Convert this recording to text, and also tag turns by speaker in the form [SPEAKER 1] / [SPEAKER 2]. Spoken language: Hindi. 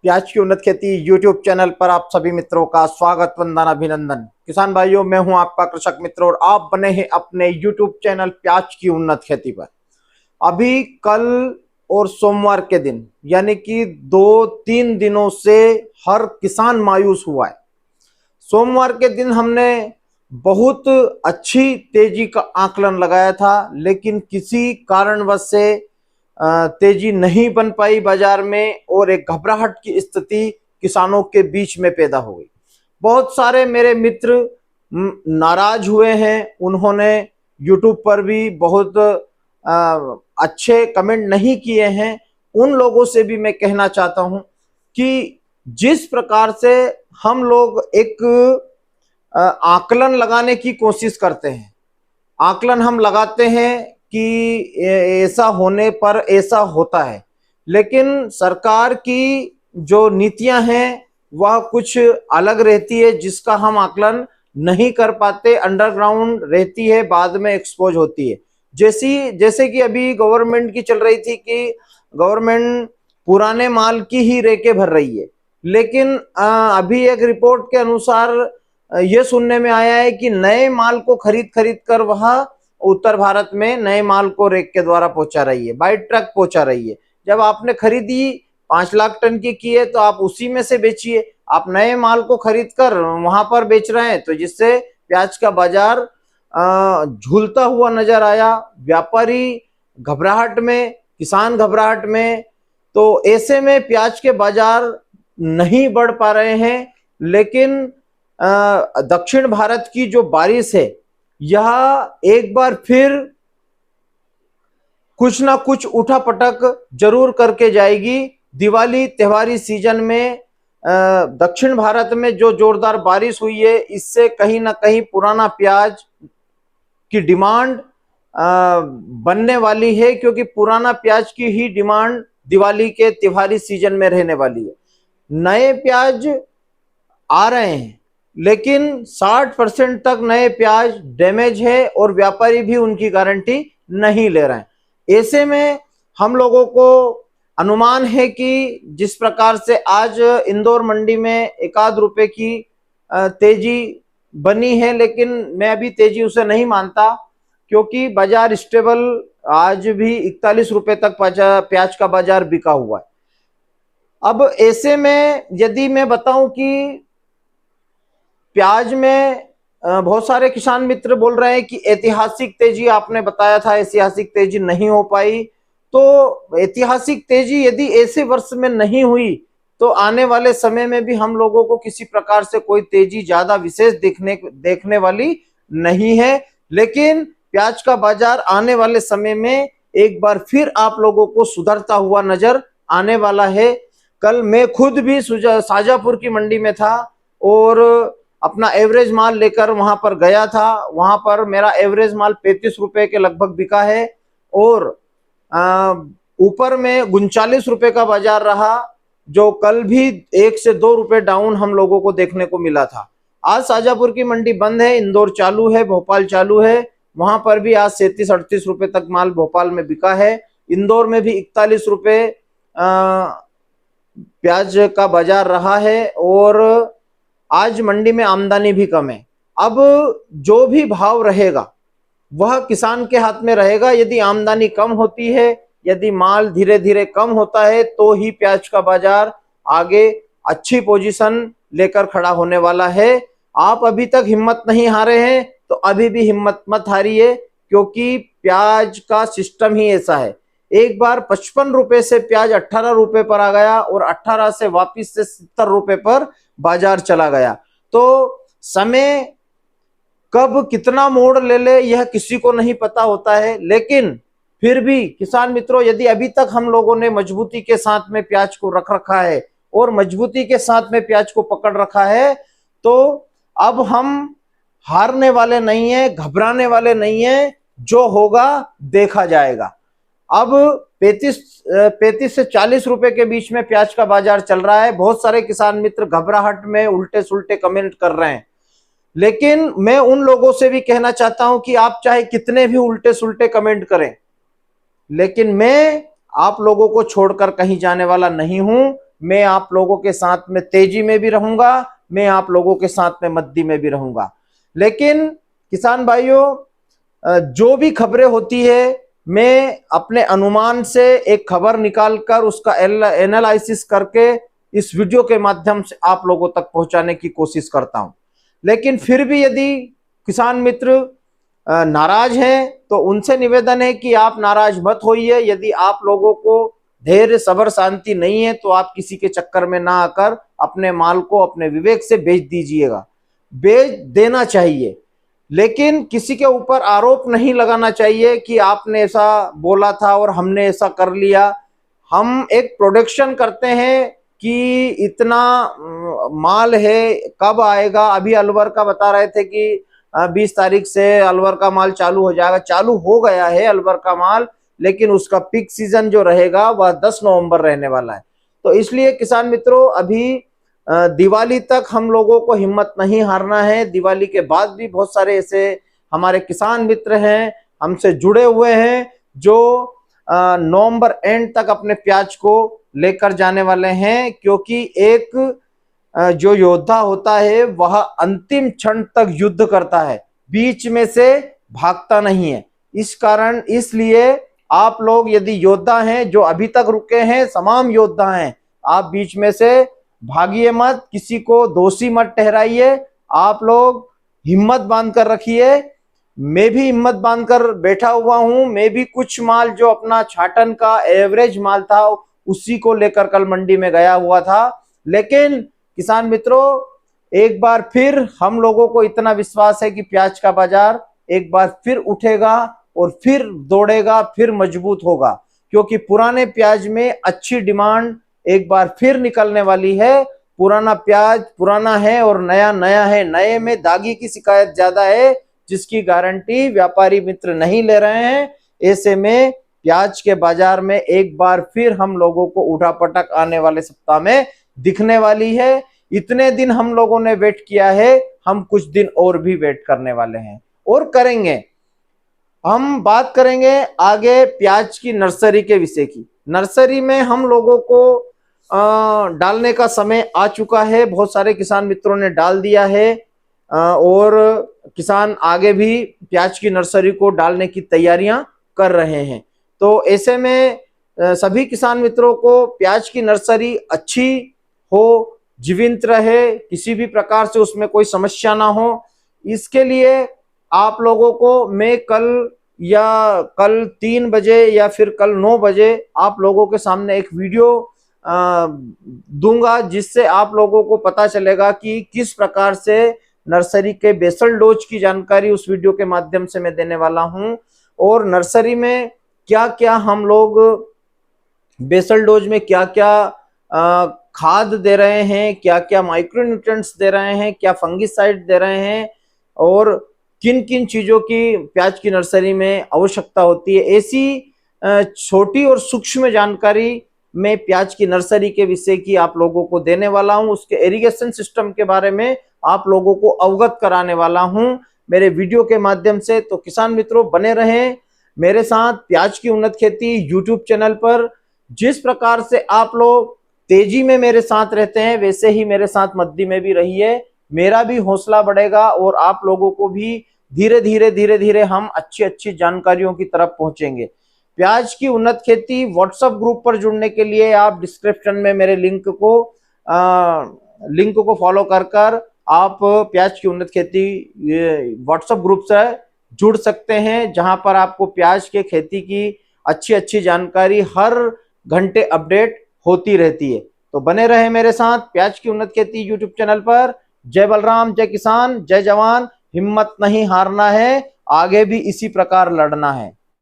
[SPEAKER 1] प्याज की उन्नत खेती यूट्यूब चैनल पर आप सभी मित्रों का स्वागत, वंदन, अभिनंदन। किसान भाइयों, मैं हूं आपका कृषक मित्र और आप बने हैं अपने यूट्यूब चैनल प्याज की उन्नत खेती पर। अभी कल और सोमवार के दिन यानी कि 2-3 दिनों से हर किसान मायूस हुआ है। सोमवार के दिन हमने बहुत अच्छी तेजी का आकलन लगाया था, लेकिन किसी कारणवश से तेजी नहीं बन पाई बाजार में और एक घबराहट की स्थिति किसानों के बीच में पैदा हो गई। बहुत सारे मेरे मित्र नाराज हुए हैं। उन्होंने यूट्यूब पर भी बहुत अच्छे कमेंट नहीं किए हैं। उन लोगों से भी मैं कहना चाहता हूं कि जिस प्रकार से हम लोग एक आकलन लगाने की कोशिश करते हैं, आकलन हम लगाते हैं कि ऐसा होने पर ऐसा होता है, लेकिन सरकार की जो नीतियां हैं वह कुछ अलग रहती है, जिसका हम आकलन नहीं कर पाते, अंडरग्राउंड रहती है, बाद में एक्सपोज होती है। जैसे कि अभी गवर्नमेंट की चल रही थी कि गवर्नमेंट पुराने माल की ही रेके भर रही है, लेकिन अभी एक रिपोर्ट के अनुसार यह सुनने में आया है कि नए माल को खरीद कर वह उत्तर भारत में नए माल को रेक के द्वारा पहुंचा रही है, बाई ट्रक पहुंचा रही है। जब आपने खरीदी 5 लाख टन की है तो आप उसी में से बेचिए। आप नए माल को खरीद कर वहां पर बेच रहे हैं, तो जिससे प्याज का बाजार झूलता हुआ नजर आया। व्यापारी घबराहट में, किसान घबराहट में, तो ऐसे में प्याज के बाजार नहीं बढ़ पा रहे हैं। लेकिन दक्षिण भारत की जो बारिश है यह एक बार फिर कुछ ना कुछ उठापटक जरूर करके जाएगी। दिवाली त्योहारी सीजन में दक्षिण भारत में जो जोरदार बारिश हुई है, इससे कहीं ना कहीं पुराना प्याज की डिमांड बनने वाली है, क्योंकि पुराना प्याज की ही डिमांड दिवाली के त्योहारी सीजन में रहने वाली है। नए प्याज आ रहे हैं, लेकिन 60% तक नए प्याज डैमेज है और व्यापारी भी उनकी गारंटी नहीं ले रहे हैं। ऐसे में हम लोगों को अनुमान है कि जिस प्रकार से आज इंदौर मंडी में 1-आध रुपए की तेजी बनी है, लेकिन मैं अभी तेजी उसे नहीं मानता, क्योंकि बाजार स्टेबल आज भी 41 रुपए तक प्याज का बाजार बिका हुआ है। अब ऐसे में यदि मैं बताऊं कि प्याज में बहुत सारे किसान मित्र बोल रहे हैं कि ऐतिहासिक तेजी आपने बताया था, ऐतिहासिक तेजी नहीं हो पाई। तो ऐतिहासिक तेजी यदि ऐसे वर्ष में नहीं हुई तो आने वाले समय में भी हम लोगों को किसी प्रकार से कोई तेजी ज्यादा विशेष देखने वाली नहीं है। लेकिन प्याज का बाजार आने वाले समय में एक बार फिर आप लोगों को सुधरता हुआ नजर आने वाला है। कल मैं खुद भी शाजापुर की मंडी में था और अपना एवरेज माल लेकर वहां पर गया था। वहां पर मेरा एवरेज माल 35 रुपए के लगभग बिका है और ऊपर में 39 रुपए का बाजार रहा, जो कल भी 1 से 2 रुपए डाउन हम लोगों को देखने को मिला था। आज शाजापुर की मंडी बंद है, इंदौर चालू है, भोपाल चालू है। वहां पर भी आज 37-38 रुपए तक माल भोपाल में बिका है। इंदौर में भी 41 रुपए प्याज का बाजार रहा है और आज मंडी में आमदनी भी कम है। अब जो भी भाव रहेगा वह किसान के हाथ में रहेगा। यदि आमदनी कम होती है, यदि माल धीरे धीरे कम होता है, तो ही प्याज का बाजार आगे अच्छी पोजीशन लेकर खड़ा होने वाला है। आप अभी तक हिम्मत नहीं हारे हैं तो अभी भी हिम्मत मत हारिए, क्योंकि प्याज का सिस्टम ही ऐसा है। एक बार 55 रुपए से प्याज 18 रुपए पर आ गया और 18 से वापिस से 70 रुपए पर बाजार चला गया। तो समय कब कितना मोड़ ले ले यह किसी को नहीं पता होता है। लेकिन फिर भी किसान मित्रों, यदि अभी तक हम लोगों ने मजबूती के साथ में प्याज को रख रखा है और मजबूती के साथ में प्याज को पकड़ रखा है, तो अब हम हारने वाले नहीं है, घबराने वाले नहीं है। जो होगा देखा जाएगा। अब 35 से 40 रुपए के बीच में प्याज का बाजार चल रहा है। बहुत सारे किसान मित्र घबराहट में उल्टे सुल्टे कमेंट कर रहे हैं, लेकिन मैं उन लोगों से भी कहना चाहता हूं कि आप चाहे कितने भी उल्टे सुल्टे कमेंट करें, लेकिन मैं आप लोगों को छोड़कर कहीं जाने वाला नहीं हूं। मैं आप लोगों के साथ में तेजी में भी रहूंगा, मैं आप लोगों के साथ में मद्दी में भी रहूंगा। लेकिन किसान भाइयों, जो भी खबरें होती है, मैं अपने अनुमान से एक खबर निकालकर उसका एनालिसिस करके इस वीडियो के माध्यम से आप लोगों तक पहुंचाने की कोशिश करता हूं। लेकिन फिर भी यदि किसान मित्र नाराज हैं तो उनसे निवेदन है कि आप नाराज मत होइए। यदि आप लोगों को धैर्य, सब्र, शांति नहीं है तो आप किसी के चक्कर में ना आकर अपने माल को अपने विवेक से बेच दीजिएगा। बेच देना चाहिए, लेकिन किसी के ऊपर आरोप नहीं लगाना चाहिए कि आपने ऐसा बोला था और हमने ऐसा कर लिया। हम एक प्रोडक्शन करते हैं कि इतना माल है, कब आएगा। अभी अलवर का बता रहे थे कि 20 तारीख से अलवर का माल चालू हो जाएगा। चालू हो गया है अलवर का माल, लेकिन उसका पीक सीजन जो रहेगा वह 10 नवंबर रहने वाला है। तो इसलिए किसान मित्रों, अभी दिवाली तक हम लोगों को हिम्मत नहीं हारना है। दिवाली के बाद भी बहुत सारे ऐसे हमारे किसान मित्र हैं, हमसे जुड़े हुए हैं, जो नवंबर एंड तक अपने प्याज को लेकर जाने वाले हैं। क्योंकि एक जो योद्धा होता है वह अंतिम क्षण तक युद्ध करता है, बीच में से भागता नहीं है। इस कारण, इसलिए आप लोग यदि योद्धा हैं, जो अभी तक रुके हैं, तमाम योद्धा हैं, आप बीच में से भागिए मत, किसी को दोषी मत ठहराइए। आप लोग हिम्मत बांधकर रखिए। मैं भी हिम्मत बांधकर बैठा हुआ हूं। मैं भी कुछ माल जो अपना छाटन का एवरेज माल था उसी को लेकर कल मंडी में गया हुआ था। लेकिन किसान मित्रों, एक बार फिर हम लोगों को इतना विश्वास है कि प्याज का बाजार एक बार फिर उठेगा और फिर दौड़ेगा, फिर मजबूत होगा। क्योंकि पुराने प्याज में अच्छी डिमांड एक बार फिर निकलने वाली है। पुराना प्याज पुराना है और नया नया है। नए में दागी की शिकायत ज्यादा है, जिसकी गारंटी व्यापारी मित्र नहीं ले रहे हैं। ऐसे में प्याज के बाजार में एक बार फिर हम लोगों को उठापटक आने वाले सप्ताह में दिखने वाली है। इतने दिन हम लोगों ने वेट किया है, हम कुछ दिन और भी वेट करने वाले हैं और करेंगे। हम बात करेंगे आगे प्याज की नर्सरी के विषय की। नर्सरी में हम लोगों को डालने का समय आ चुका है। बहुत सारे किसान मित्रों ने डाल दिया है और किसान आगे भी प्याज की नर्सरी को डालने की तैयारियां कर रहे हैं। तो ऐसे में सभी किसान मित्रों को प्याज की नर्सरी अच्छी हो, जीवित रहे, किसी भी प्रकार से उसमें कोई समस्या ना हो, इसके लिए आप लोगों को मैं कल 3 बजे या फिर कल 9 बजे आप लोगों के सामने एक वीडियो दूंगा, जिससे आप लोगों को पता चलेगा कि किस प्रकार से नर्सरी के बेसल डोज की जानकारी उस वीडियो के माध्यम से मैं देने वाला हूं। और नर्सरी में क्या क्या हम लोग बेसल डोज में क्या क्या खाद दे रहे हैं, क्या क्या माइक्रोन्यूट्रिएंट्स दे रहे हैं, क्या फंगिसाइड दे रहे हैं, और किन किन चीजों की प्याज की नर्सरी में आवश्यकता होती है, ऐसी छोटी और सूक्ष्म जानकारी मैं प्याज की नर्सरी के विषय की आप लोगों को देने वाला हूं। उसके इरिगेशन सिस्टम के बारे में आप लोगों को अवगत कराने वाला हूं मेरे वीडियो के माध्यम से। तो किसान मित्रों, बने रहें मेरे साथ प्याज की उन्नत खेती यूट्यूब चैनल पर। जिस प्रकार से आप लोग तेजी में मेरे साथ रहते हैं, वैसे ही मेरे साथ मद्दी में भी रहिए। मेरा भी हौसला बढ़ेगा और आप लोगों को भी धीरे धीरे हम अच्छी अच्छी जानकारियों की तरफ पहुंचेंगे। प्याज की उन्नत खेती व्हाट्सएप ग्रुप पर जुड़ने के लिए आप डिस्क्रिप्शन में मेरे लिंक को फॉलो कर आप प्याज की उन्नत खेती व्हाट्सएप ग्रुप से जुड़ सकते हैं, जहां पर आपको प्याज के खेती की अच्छी अच्छी जानकारी हर घंटे अपडेट होती रहती है। तो बने रहे मेरे साथ प्याज की उन्नत खेती यूट्यूब चैनल पर। जय बलराम, जय किसान, जय जवान। हिम्मत नहीं हारना है, आगे भी इसी प्रकार लड़ना है।